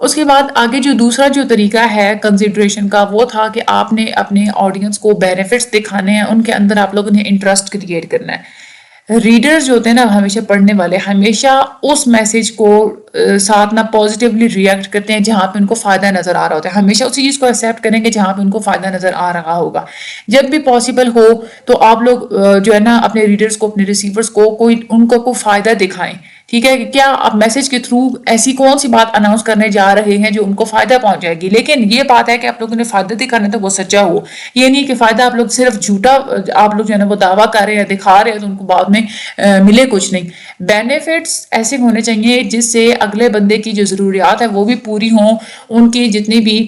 اس کے بعد آگے جو دوسرا جو طریقہ ہے کنسیڈریشن کا وہ تھا کہ آپ نے اپنے آڈینس کو بینیفٹس دکھانے ہیں، ان کے اندر آپ لوگوں نے انٹرسٹ کریٹ کرنا ہے۔ ریڈرز جو ہوتے ہیں نا ہمیشہ پڑھنے والے ہمیشہ اس میسج کو ساتھ نہ پازیٹیولی ریئیکٹ کرتے ہیں جہاں پہ ان کو فائدہ نظر آ رہا ہوتا ہے، ہمیشہ اسی چیز کو ایکسیپٹ کریں گے جہاں پہ ان کو فائدہ نظر آ رہا ہوگا۔ جب بھی پاسبل ہو تو آپ لوگ جو ہے نا اپنے ریڈرز کو، اپنے ریسیورز کو ان کو کوئی فائدہ دکھائیں، ٹھیک ہے، کہ کیا آپ میسج کے تھرو ایسی کون سی بات اناؤنس کرنے جا رہے ہیں جو ان کو فائدہ پہنچ جائے گی، لیکن یہ بات ہے کہ آپ لوگوں نے فائدہ دکھانا تو وہ سچا ہو، یہ نہیں کہ فائدہ آپ لوگ صرف جھوٹا آپ لوگ جو ہے نا وہ دعویٰ کر رہے ہیں، دکھا رہے ہیں تو ان کو بعد میں ملے کچھ نہیں۔ بینیفٹس ایسے ہونے چاہیے جس سے اگلے بندے کی جو ضروریات ہیں وہ بھی پوری ہوں، ان کی جتنی بھی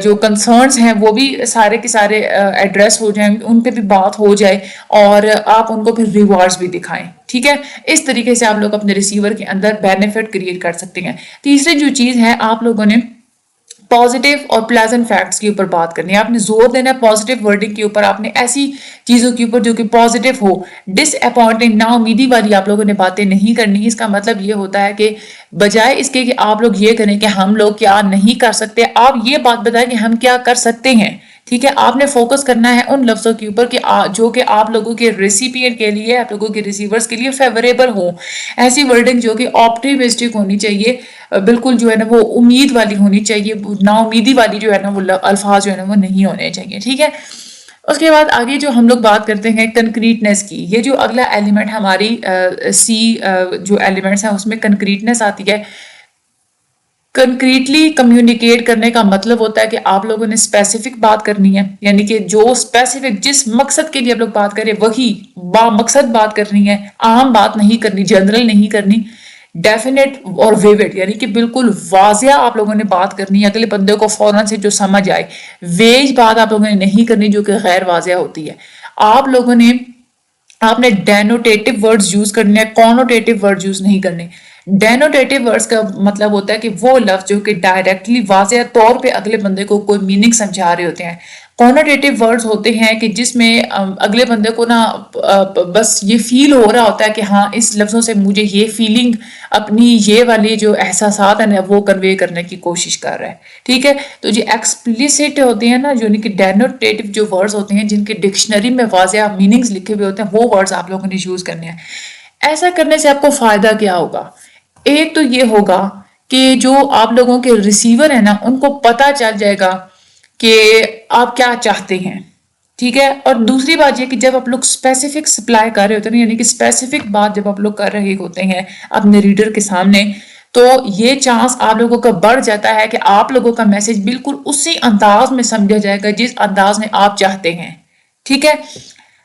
جو کنسرنز ہیں وہ بھی سارے کے سارے ایڈریس ہو جائیں، ان پہ بھی بات ہو جائے اور آپ ان کو پھر ریوارڈز بھی دکھائیں، ٹھیک ہے۔ اس طریقے سے آپ لوگ اپنے ریسیور کے اندر بینیفٹ کریٹ کر سکتے ہیں۔ تیسری جو چیز ہے آپ لوگوں نے پازیٹیو اور پلیزنٹ فیکٹس کے اوپر بات کرنی ہے، آپ نے زور دینا ہے پازیٹیو ورڈنگ کے اوپر، آپ نے ایسی چیزوں کے اوپر جو کہ پازیٹیو ہو، ڈس اپوائنٹنگ نا امیدی والی آپ لوگوں نے باتیں نہیں کرنی۔ اس کا مطلب یہ ہوتا ہے کہ بجائے اس کے کہ آپ لوگ یہ کریں کہ ہم لوگ کیا نہیں کر سکتے، آپ یہ بات بتائیں کہ ہم کیا کر سکتے ہیں، ٹھیک ہے۔ آپ نے فوکس کرنا ہے ان لفظوں کے اوپر کہ جو کہ آپ لوگوں کے ریسیپینٹ کے لیے، آپ لوگوں کے ریسیورز کے لیے فیوریبل ہوں، ایسی ورڈنگ جو کہ آپٹیمسٹک ہونی چاہیے، بالکل جو ہے نا وہ امید والی ہونی چاہیے، نا امیدی والی جو ہے نا وہ الفاظ جو ہے نا وہ نہیں ہونے چاہیے، ٹھیک ہے۔ اس کے بعد آگے جو ہم لوگ بات کرتے ہیں کنکریٹنس کی، یہ جو اگلا ایلیمنٹ ہماری سی جو ایلیمنٹس ہیں اس میں کنکریٹنس آتی ہے۔ کنکریٹلی کمیونیکیٹ کرنے کا مطلب ہوتا ہے کہ آپ لوگوں نے اسپیسیفک بات کرنی ہے، یعنی کہ جو اسپیسیفک جس مقصد کے لیے آپ لوگ بات کریں وہی با مقصد بات کرنی ہے، عام بات نہیں کرنی، جنرل نہیں کرنی، ڈیفینیٹ اور ویوڈ، یعنی کہ بالکل واضح آپ لوگوں نے بات کرنی ہے، اگلے بندے کو فوراً سے جو سمجھ آئے۔ ویج بات آپ لوگوں نے نہیں کرنی جو کہ غیر واضح ہوتی ہے۔ آپ نے ڈینوٹیٹو ورڈز یوز کرنے ہیں، کونوٹیٹو ورڈز یوز نہیں کرنے۔ ڈینوٹیٹو ورڈز کا مطلب ہوتا ہے کہ وہ لفظ جو کہ ڈائریکٹلی واضح طور پہ اگلے بندے کو کوئی میننگ سمجھا رہے ہوتے ہیں۔ کونوٹیٹو ورڈز ہوتے ہیں کہ جس میں اگلے بندے کو نا بس یہ فیل ہو رہا ہوتا ہے کہ ہاں اس لفظوں سے مجھے یہ فیلنگ، اپنی یہ والی جو احساسات ہیں وہ کنوے کرنے کی کوشش کر رہا ہے، ٹھیک ہے۔ تو جو ایکسپلیسٹ ہوتے ہیں نا، جو ڈینوٹیٹو جو ورڈز ہوتے ہیں جن کے ڈکشنری میں واضح میننگز لکھے ہوئے ہوتے ہیں، وہ ورڈز آپ لوگوں نے یوز کرنے ہیں۔ ایسا کرنے سے آپ کو فائدہ کیا ہوگا؟ ایک تو یہ ہوگا کہ جو آپ لوگوں کے ریسیور ہیں نا ان کو پتا چل جائے گا کہ آپ کیا چاہتے ہیں، ٹھیک ہے۔ اور دوسری بات یہ کہ جب آپ لوگ اسپیسیفک سپلائی کر رہے ہوتے ہیں، یعنی کہ اسپیسیفک بات جب آپ لوگ کر رہے ہوتے ہیں اپنے ریڈر کے سامنے، تو یہ چانس آپ لوگوں کا بڑھ جاتا ہے کہ آپ لوگوں کا میسج بالکل اسی انداز میں سمجھا جائے گا جس انداز میں آپ چاہتے ہیں، ٹھیک ہے۔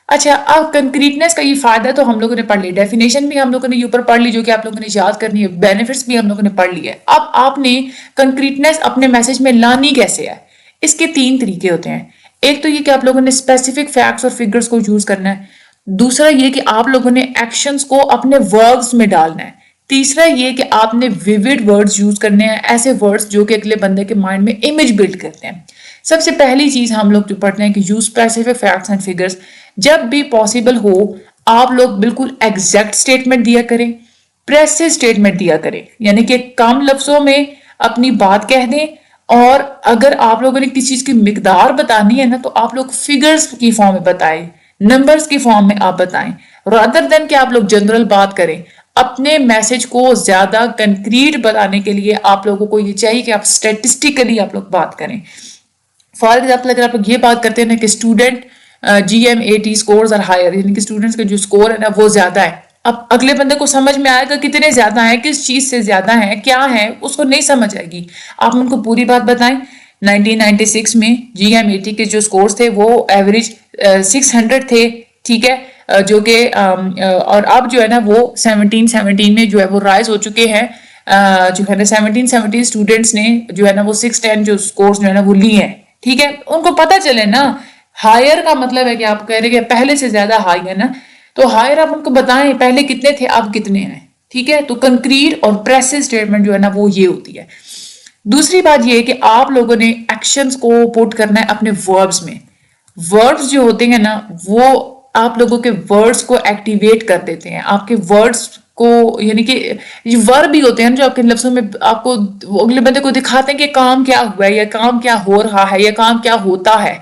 اچھا، اب کنکریٹنس کا یہ فائدہ تو ہم لوگوں نے پڑھ لی، ڈیفینیشن بھی ہم لوگوں نے یہ اوپر پڑھ لی جو کہ آپ لوگوں نے یاد کرنی ہے، بینیفٹس بھی ہم لوگوں نے پڑھ لی ہے۔ اب آپ نے کنکریٹنس اپنے میسج میں لانی کیسے ہے؟ اس کے 3 طریقے ہوتے ہیں۔ ایک تو یہ کہ آپ لوگوں نے اسپیسیفک فیکٹس اور فگرز کو یوز کرنا ہے، دوسرا یہ کہ آپ لوگوں نے ایکشنز کو اپنے ورڈز میں ڈالنا ہے، تیسرا یہ کہ آپ نے ویوڈ ورڈز یوز کرنے ہیں، ایسے ورڈز جو کہ اگلے بندے کے مائنڈ میں امیج بلڈ کرتے ہیں۔ سب سے پہلی چیز ہم لوگ جو پڑھتے ہیں کہ use specific facts and figures, جب بھی پاسبل ہو آپ لوگ بالکل ایگزیکٹ سٹیٹمنٹ دیا کریں، پریسز سٹیٹمنٹ دیا کریں، یعنی کہ کم لفظوں میں اپنی بات کہہ دیں، اور اگر آپ لوگوں نے کسی چیز کی مقدار بتانی ہے نا تو آپ لوگ فگرز کی فارم میں بتائیں، نمبرز کی فارم میں آپ بتائیں، رادر دین کہ آپ لوگ جنرل بات کریں۔ اپنے میسج کو زیادہ کنکریٹ بتانے کے لیے آپ لوگوں کو یہ چاہیے کہ آپ اسٹیٹسٹیکلی آپ لوگ بات کریں۔ فار ایگزامپل اگر آپ لوگ یہ بات کرتے ہیں نا کہ student GMAT scores are higher، یعنی کہ اسٹوڈنٹس کے جو سکور ہے نا وہ زیادہ ہے، اب اگلے بندے کو سمجھ میں آئے گا کتنے زیادہ ہیں، کس چیز سے زیادہ ہیں، کیا ہیں، اس کو نہیں سمجھ آئے گی۔ آپ ان کو پوری بات بتائیں۔ 1996 میں GMAT کے جو سکورز تھے وہ ایوریج 600 تھے، ٹھیک ہے، جو کہ اور اب جو ہے نا وہ 17 میں جو ہے وہ رائز ہو چکے ہیں، جو ہے نا 17 اسٹوڈنٹس نے جو ہے نا وہ 610 جو سکورز جو ہے نا وہ لی ہیں، ٹھیک ہے۔ ان کو پتہ چلے نا، ہائر کا مطلب ہے کہ آپ کہہ رہے کہ پہلے سے زیادہ ہائی ہے نا، تو ہائر آپ ان کو بتائیں پہلے کتنے تھے اب کتنے ہیں، ٹھیک ہے۔ تو کنکریٹ اور پریسز سٹیٹمنٹ جو ہے نا وہ یہ ہوتی ہے۔ دوسری بات یہ ہے کہ آپ لوگوں نے ایکشنز کو پوٹ کرنا ہے اپنے وربز میں۔ ورڈز جو ہوتے ہیں نا وہ آپ لوگوں کے ورڈز کو ایکٹیویٹ کر دیتے ہیں، آپ کے ورڈز کو یعنی کہ یہ ورب بھی ہوتے ہیں جو آپ کے لفظوں میں آپ کو اگلے بندے کو دکھاتے ہیں کہ کام کیا ہوا ہے یا کام کیا ہو رہا ہے یا کام کیا ہوتا ہے.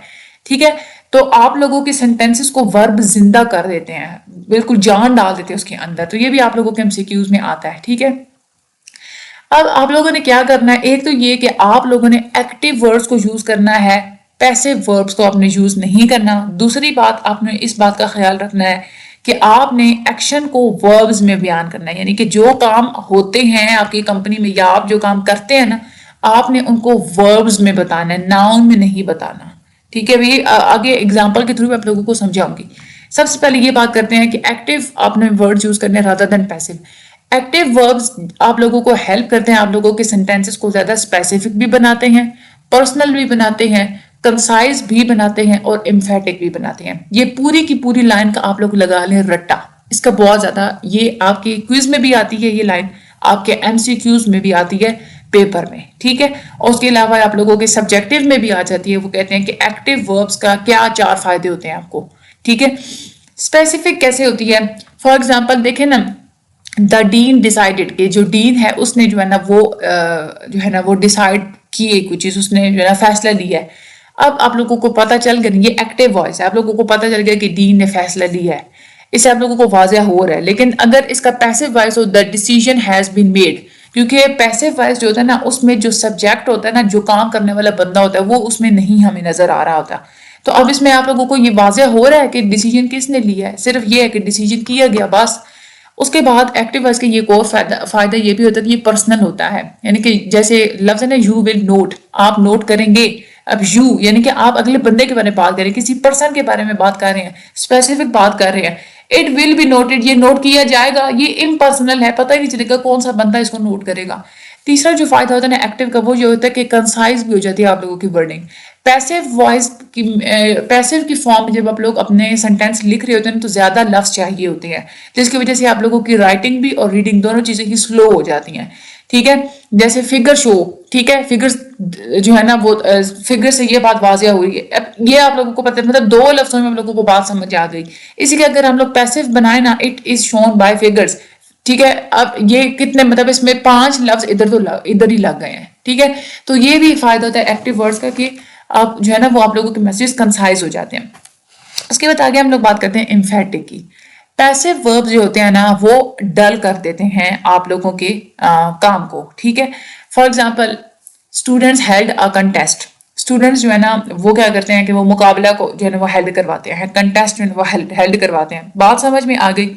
ٹھیک ہے, تو آپ لوگوں کے سینٹینسز کو ورب زندہ کر دیتے ہیں, بالکل جان ڈال دیتے ہیں اس کے اندر. تو یہ بھی آپ لوگوں کے MCQs میں آتا ہے. ٹھیک ہے, اب آپ لوگوں نے کیا کرنا ہے, ایک تو یہ کہ آپ لوگوں نے ایکٹیو ورڈز کو یوز کرنا ہے, پیسیو وربز کو آپ نے یوز نہیں کرنا. دوسری بات, آپ نے اس بات کا خیال رکھنا ہے کہ آپ نے ایکشن کو وربز میں بیان کرنا ہے, یعنی کہ جو کام ہوتے ہیں آپ کی کمپنی میں یا آپ جو کام کرتے ہیں نا, آپ نے ان کو وربز میں بتانا ہے, ناؤن میں نہیں بتانا. ٹھیک ہے بھائی, آگے اگزامپل کے تھرو میں آپ لوگوں کو سمجھاؤں گی. سب سے پہلے یہ بات کرتے ہیں کہ ایکٹیو آپ نے ورڈ یوز کرنے rather than passive. Active verbs آپ لوگوں کو ہیلپ کرتے ہیں, آپ لوگوں کے سینٹینسز کو زیادہ اسپیسیفک بھی بناتے ہیں, پرسنل بھی بناتے ہیں, کنسائز بھی بناتے ہیں اور امفیٹک بھی بناتے ہیں. یہ پوری کی پوری لائن کا آپ لوگ لگا لیں رٹا, اس کا بہت زیادہ, یہ آپ کے کوئز میں بھی آتی ہے یہ لائن, آپ کے MCQs میں بھی آتی ہے پیپر میں. ٹھیک ہے, اور اس کے علاوہ آپ لوگوں کے سبجیکٹیو میں بھی آ جاتی ہے. وہ کہتے ہیں کہ ایکٹیو وربز کا کیا 4 فائدے ہوتے ہیں آپ کو. ٹھیک ہے, اسپیسیفک کیسے ہوتی ہے, فار ایگزامپل دیکھیں نا, دا ڈین ڈیسائیڈڈ, کہ جو ڈین ہے اس نے جو ہے نا وہ ڈیسائیڈ کی کوئی چیز, اس نے جو ہے نا فیصلہ لیا ہے. اب آپ لوگوں کو پتہ چل گیا, یہ ایکٹیو وائس ہے, آپ لوگوں کو پتہ چل گیا کہ ڈین نے فیصلہ لیا ہے, اس سے آپ لوگوں کو واضح ہو رہا ہے. لیکن اگر اس کا پیسیو وائس ہو, the decision has been made, کیونکہ پیسیو وائس جو ہوتا ہے نا اس میں جو سبجیکٹ ہوتا ہے نا, جو کام کرنے والا بندہ ہوتا ہے, وہ اس میں نہیں ہمیں نظر آ رہا ہوتا. تو اب اس میں آپ لوگوں کو یہ واضح ہو رہا ہے کہ ڈیسیژن کس نے لیا ہے, صرف یہ ہے کہ ڈیسیژن کیا گیا بس. اس کے بعد ایکٹیو وائس کا یہ ایک اور فائدہ یہ بھی ہوتا ہے کہ یہ پرسنل ہوتا ہے, یعنی کہ جیسے لفظ ہے نا یو ول نوٹ, آپ نوٹ کریں گے. اب یو یعنی کہ آپ اگلے بندے کے بارے میں بات کر رہے ہیں, کسی پرسن کے بارے میں بات کر رہے ہیں, اسپیسیفک بات کر رہے ہیں. اٹ ول بی نوٹڈ, یہ نوٹ کیا جائے گا, یہ امپرسنل ہے, پتہ ہی نہیں چلے گا کون سا بندہ اس کو نوٹ کرے گا. تیسرا جو فائدہ ہوتا ہے نا ایکٹیو کا, وہ یہ ہوتا ہے کہ کنسائز بھی ہو جاتی ہے آپ لوگوں کی ورڈنگ. پیسیو وائس کی پیسیو کی فارم میں جب آپ لوگ اپنے سینٹینس لکھ رہے ہوتے ہیں تو زیادہ لفظ چاہیے ہوتے ہیں, جس کی وجہ سے آپ لوگوں کی رائٹنگ بھی اور ریڈنگ دونوں چیزیں ہی سلو ہو جاتی ہیں. ٹھیک ہے, جیسے فگر شو, ٹھیک ہے, فگر جو ہے نا وہ فگر سے یہ بات واضح ہوئی ہے. اب یہ آپ لوگوں کو پتہ ہے, مطلب 2 لفظوں میں آپ لوگوں کو بات سمجھ آ گئی. اسی لیے اگر ہم لوگ پیسیو بنائیں نا, it is shown by figures. ٹھیک ہے, اب یہ کتنے, مطلب اس میں 5 لفظ ادھر ہی لگ گئے ہیں. ٹھیک ہے, تو یہ بھی فائدہ ہوتا ہے ایکٹیو ورڈز کا کہ آپ جو ہے نا وہ آپ لوگوں کے میسیج کنسائز ہو جاتے ہیں. اس کے بعد آگے ہم لوگ بات کرتے ہیں امفیٹک کی. پیسیو ورب جو ہوتے ہیں نا وہ ڈل کر دیتے ہیں آپ لوگوں کے کام کو. ٹھیک ہے, for example students held a contest. Students جو ہے نا وہ کیا کرتے ہیں کہ وہ مقابلہ کو جو ہے نا وہ ہیلڈ کرواتے ہیں, کنٹیسٹ میں وہ ہیلڈ کرواتے ہیں. بات سمجھ میں آ گئی.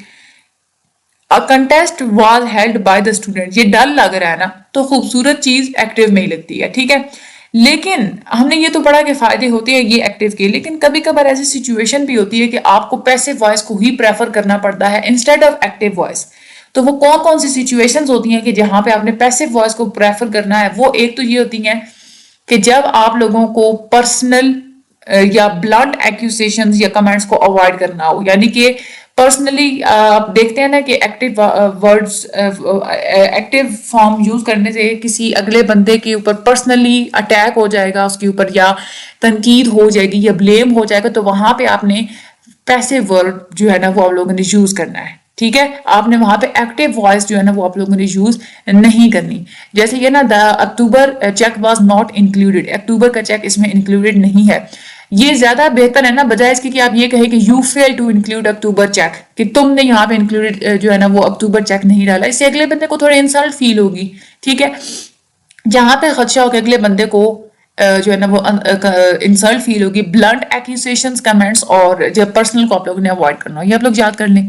A contest was held by the student. یہ ڈل لگ رہا ہے نا, تو خوبصورت چیز ایکٹیو میں ہی لگتی ہے. ٹھیک ہے, لیکن ہم نے یہ تو پڑھا کہ فائدے ہوتے ہیں یہ ایکٹیو کے, لیکن کبھی کبھار ایسی سچویشن بھی ہوتی ہے کہ آپ کو پیسیو وائس کو ہی پریفر کرنا پڑتا ہے انسٹیڈ آف ایکٹیو وائس. تو وہ کون سی سچویشنز ہوتی ہیں کہ جہاں پہ آپ نے پیسیو وائس کو پریفر کرنا ہے. وہ ایک تو یہ ہوتی ہیں کہ جب آپ لوگوں کو پرسنل یا بلنٹ ایکوزیشنز یا کمنٹس کو اوائڈ کرنا ہو, یعنی کہ پرسنلی آپ دیکھتے ہیں نا کہ active words active form use کرنے سے کسی اگلے بندے کے اوپر پرسنلی اٹیک ہو جائے گا اس کے اوپر, یا تنقید ہو جائے گی یا بلیم ہو جائے گا, تو وہاں پہ آپ نے پیسیو ورڈ جو ہے نا وہ آپ لوگوں نے یوز کرنا ہے. ٹھیک ہے, آپ نے وہاں پہ ایکٹیو وائس جو ہے نا وہ آپ لوگوں نے یوز نہیں کرنی. جیسے یہ نا دا اکتوبر چیک واز ناٹ انکلوڈیڈ, اکتوبر کا چیک اس میں انکلوڈیڈ نہیں ہے. یہ زیادہ بہتر ہے نا, بجائے اس کی کہ آپ یہ کہیں کہ you fail to include October check, کہ تم نے یہاں پہ انکلوڈیڈ جو ہے نا وہ اکتوبر چیک نہیں ڈالا. اس سے اگلے بندے کو تھوڑا انسلٹ فیل ہوگی. ٹھیک ہے, جہاں پہ خدشہ ہو کہ اگلے بندے کو جو ہے نا وہ انسلٹ فیل ہوگی, بلنٹ ایکوزیشنز کمنٹس اور جب پرسنل کو آپ لوگوں نے اوائڈ کرنا ہو, یہ آپ لوگ یاد کر لیں.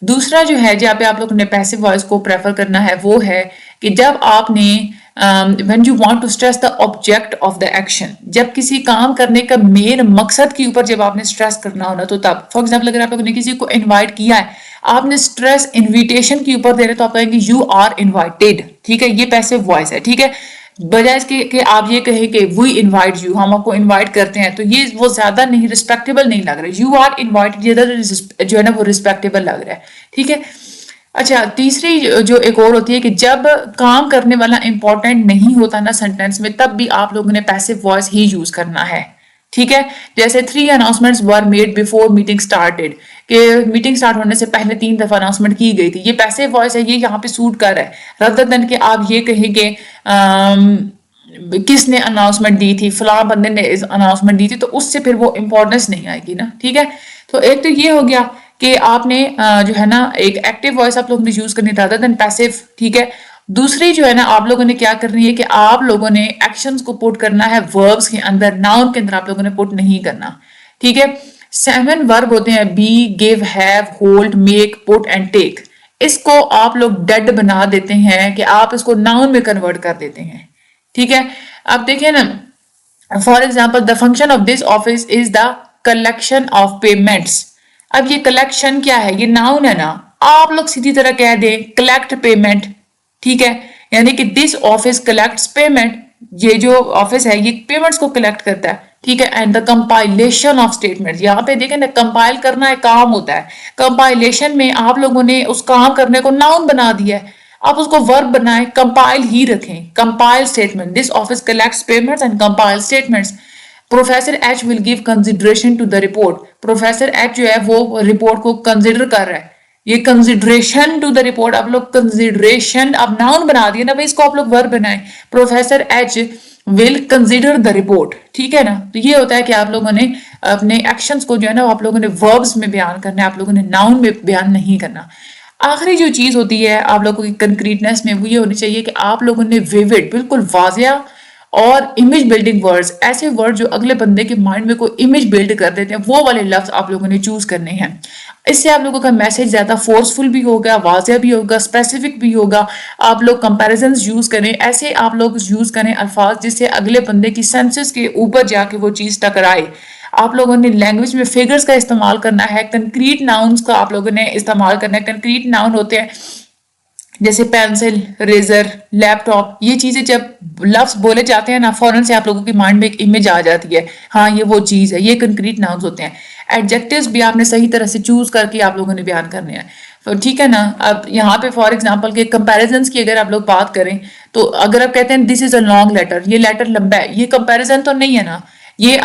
دوسرا جو ہے جہاں پہ آپ لوگوں نے پیسیو وائس کو پریفر کرنا ہے وہ ہے کہ جب آپ نے when you want to stress the object of the action, جب کسی کام کرنے کا مین مقصد کے اوپر جب آپ نے سٹریس کرنا ہونا, تو تب فار ایگزامپل اگر آپ لوگوں نے کسی کو انوائٹ کیا ہے, آپ نے سٹریس انویٹیشن کے اوپر دے رہے تو آپ کہیں گے یو آر انوائٹیڈ. ٹھیک ہے, یہ پیسیو وائس ہے. ٹھیک ہے, بجائے اس کے کہ آپ یہ کہیں کہ وی انوائٹ یو, ہم آپ کو انوائٹ کرتے ہیں, تو یہ وہ زیادہ نہیں رسپیکٹیبل نہیں لگ رہا. یو آر انوائٹڈ یہ جو ہے نا وہ رسپیکٹیبل لگ رہا ہے. ٹھیک ہے, اچھا تیسری جو ایک اور ہوتی ہے کہ جب کام کرنے والا امپورٹنٹ نہیں ہوتا نا سینٹینس میں, تب بھی آپ لوگوں نے پیسیو وائس ہی یوز کرنا ہے. ٹھیک ہے, جیسے 3 announcements were made before meeting started, کہ میٹنگ سٹارٹ ہونے سے پہلے 3 دفعہ اناؤنسمنٹ کی گئی تھی. یہ پیسو وائس ہے, یہ یہاں پہ سوٹ کر رہا ہے rather than کہ آپ یہ کہیں کہ کس نے اناؤنسمنٹ دی تھی, فلاں بندے نے اناؤنسمنٹ دی تھی, تو اس سے پھر وہ امپورٹنس نہیں آئے گی نا. ٹھیک ہے, تو ایک تو یہ ہو گیا کہ آپ نے جو ہے نا ایک ایکٹیو وائس آپ لوگوں نے یوز کرنی rather than پیسو. ٹھیک ہے, دوسری جو ہے نا آپ لوگوں نے کیا کرنی ہے کہ آپ لوگوں نے ایکشنز کو پٹ کرنا ہے وربز کے اندر, ناؤن کے اندر آپ لوگوں نے پٹ نہیں کرنا. ٹھیک ہے, 7 ورب ہوتے ہیں be, give, have, hold, make, put and take. اس کو آپ لوگ ڈیڈ بنا دیتے ہیں کہ آپ اس کو ناؤن میں کنورٹ کر دیتے ہیں. ٹھیک ہے, اب دیکھیں نا, for example the function of this office is the collection of payments. اب یہ کلیکشن کیا ہے, یہ ناؤن ہے نا, آپ لوگ سیدھی طرح کہہ دیں کلیکٹ پیمنٹ. ٹھیک ہے, یعنی کہ دس آفس کلیکٹس پیمنٹ, یہ جو آفس ہے یہ پیمنٹس کو کلیکٹ کرتا ہے. ٹھیک ہے, and the compilation of statement, یہاں پہ دیکھیں نا کمپائل کرنا ایک کام ہوتا ہے, کمپائلیشن میں آپ لوگوں نے اس کام کرنے کو ناؤن بنا دیا ہے, آپ اس کو ورب بنائیں, کمپائل ہی رکھیں, compile statement, this office collects payments and compile statements. Professor H will give consideration to the report, professor H جو ہے وہ رپورٹ کو کنسیڈر کر رہا ہے, یہ کنسیڈریشن ٹو دا رپورٹ, آپ لوگ کنسیڈریشن اب ناؤن بنا دیا نا بھائی, اس کو آپ لوگ ورب بنائیں, professor H will consider the report. ٹھیک ہے نا, تو یہ ہوتا ہے کہ آپ لوگوں نے اپنے ایکشنز کو جو ہے نا آپ لوگوں نے وربز میں بیان کرنا ہے, آپ لوگوں نے ناؤن میں بیان نہیں کرنا. آخری جو چیز ہوتی ہے آپ لوگوں کی کنکریٹنس میں, وہ یہ ہونی چاہیے کہ آپ لوگوں نے ویوڈ, بالکل واضح اور امیج بلڈنگ ورڈز, ایسے ورڈ جو اگلے بندے کے مائنڈ میں کوئی امیج بلڈ کر دیتے ہیں, وہ والے لفظ آپ لوگوں نے چوز کرنے ہیں. اس سے آپ لوگوں کا میسج زیادہ فورسفل بھی ہوگا, واضح بھی ہوگا, اسپیسیفک بھی ہوگا. آپ لوگ کمپیریزنز یوز کریں, ایسے آپ لوگ یوز کریں الفاظ جس سے اگلے بندے کی سینسز کے اوپر جا کے وہ چیز ٹکرائے. آپ لوگوں نے لینگویج میں فگرز کا استعمال کرنا ہے, کنکریٹ ناؤنز کا آپ لوگوں نے استعمال کرنا ہے. کنکریٹ ناؤن ہوتے ہیں جیسے پینسل, ریزر, لیپ ٹاپ, یہ چیزیں جب لفظ بولے جاتے ہیں نا فوراً سے آپ لوگوں کی مائنڈ میں ایک امیج آ جاتی ہے, ہاں یہ وہ چیز ہے, یہ کنکریٹ ناؤنز ہوتے ہیں. ایڈجیکٹیوز بھی آپ نے صحیح طرح سے چوز کر کے آپ لوگوں نے بیان کرنے ہیں. تو ٹھیک ہے نا, اب یہاں پہ فار ایگزامپل کے کمپیریزنس کی اگر آپ لوگ بات کریں, تو اگر آپ کہتے ہیں دس از اے لانگ لیٹر, یہ لیٹر لمبا ہے, یہ کمپیریزن تو نہیں ہے نا, یہ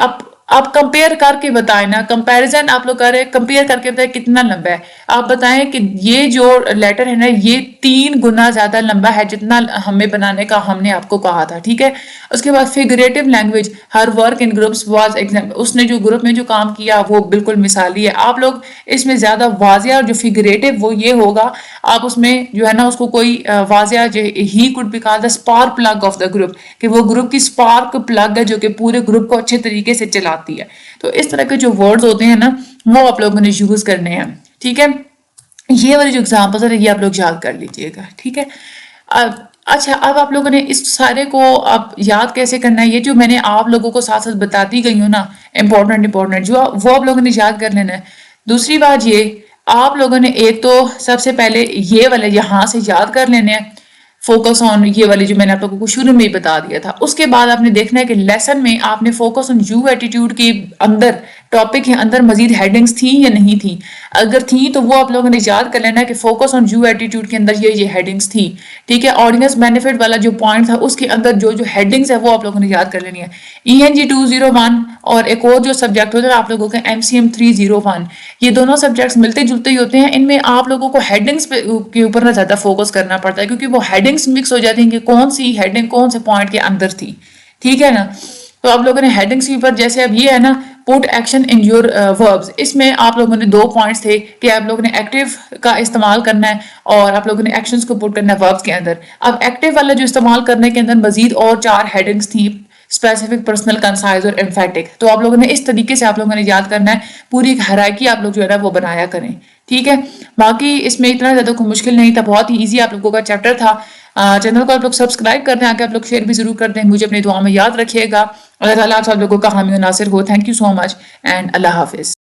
آپ کمپیئر کر کے بتائیں نا, کمپیریزن آپ لوگ کر رہے ہیں, کمپیئر کر کے بتائیں کتنا لمبا ہے. آپ بتائیں کہ یہ جو لیٹر ہے نا یہ 3 گنا زیادہ لمبا ہے جتنا ہمیں بنانے کا ہم نے آپ کو کہا تھا. ٹھیک ہے, اس کے بعد figurative language, her work in groups was example, اس نے جو گروپ میں جو کام کیا وہ بالکل مثالی ہے. آپ لوگ اس میں زیادہ واضح اور جو فیگریٹو وہ یہ ہوگا, آپ اس میں جو ہے نا اس کو کوئی واضح, he could be called the spark plug of the group, کہ وہ گروپ کی اسپارک پلگ ہے جو کہ پورے گروپ کو اچھے طریقے سے چلاتی ہے. تو اس طرح کے جو ورڈز ہوتے ہیں نا وہ آپ لوگوں نے یوز کرنے ہیں. ٹھیک ہے, یہ والی جو ایگزامپلز ہے یہ آپ لوگ یاد کر لیجئے گا. ٹھیک ہے, اچھا اب آپ لوگوں نے اس سارے کو اب یاد کیسے کرنا ہے, یہ جو میں نے آپ لوگوں کو ساتھ ساتھ بتاتی گئی ہوں نا امپورٹنٹ جو وہ آپ لوگوں نے یاد کر لینا ہے. دوسری بات یہ, آپ لوگوں نے ایک تو سب سے پہلے یہ والے یہاں سے یاد کر لینے ہیں, فوکس آن, یہ والی جو میں نے آپ لوگوں کو شروع میں ہی بتا دیا تھا. اس کے بعد آپ نے دیکھنا ہے کہ لیسن میں آپ نے فوکس آن یو ایٹیٹیوڈ کے اندر, ٹاپک کے اندر مزید ہیڈنگز تھیں یا نہیں تھیں. اگر تھیں تو وہ آپ لوگوں نے یاد کر لینا ہے کہ فوکس آن یو ایٹیٹیوڈ کے اندر یہ ہیڈنگز تھیں. ٹھیک ہے, آڈینس بینیفٹ والا جو پوائنٹ تھا اس کے اندر جو ہیڈنگز ہے وہ آپ لوگوں نے یاد کر لینی ہے. ENG 201 اور ایک اور جو سبجیکٹ ہوتا ہے آپ لوگوں کا MCM 301, یہ دونوں سبجیکٹس ملتے جلتے ہی ہوتے ہیں. ان میں آپ لوگوں کو ہیڈنگز کے اوپر نہ زیادہ فوکس کرنا پڑتا ہے, کیونکہ وہ ہیڈنگز مکس ہو جاتی ہیں کہ کون سی ہیڈنگ کون سے پوائنٹ کے اندر تھی. ٹھیک ہے نا, تو آپ لوگوں نے ہیڈنگز کے اوپر, جیسے اب یہ ہے نا پٹ ایکشن ان یور وربز, اس میں آپ لوگوں نے 2 پوائنٹس تھے کہ آپ لوگوں نے ایکٹیو کا استعمال کرنا ہے اور آپ لوگوں نے ایکشنز کو پٹ کرنا ہے وربز کے اندر. اب ایکٹیو والا جو استعمال کرنے کے اندر مزید اور 4 ہیڈنگز تھیں, اسپیسیفک, پرسنل, کنسائز اور ایمفیٹک. تو آپ لوگوں نے اس طریقے سے آپ لوگوں نے یاد کرنا ہے, پوری ایک ہیرارکی آپ لوگ جو ہے نا وہ بنایا کریں. ٹھیک ہے, باقی اس میں اتنا زیادہ کوئی مشکل نہیں تھا, بہت ہی ایزی آپ لوگوں کا چیپٹر تھا. چینل کو آپ لوگ سبسکرائب کر دیں, آگے آپ لوگ شیئر بھی ضرور کر دیں, مجھے اپنی دعا میں یاد رکھیے گا. اللہ تعالیٰ آپ سب لوگوں کا حامی و ناصر ہو. Thank you so much and اللہ حافظ.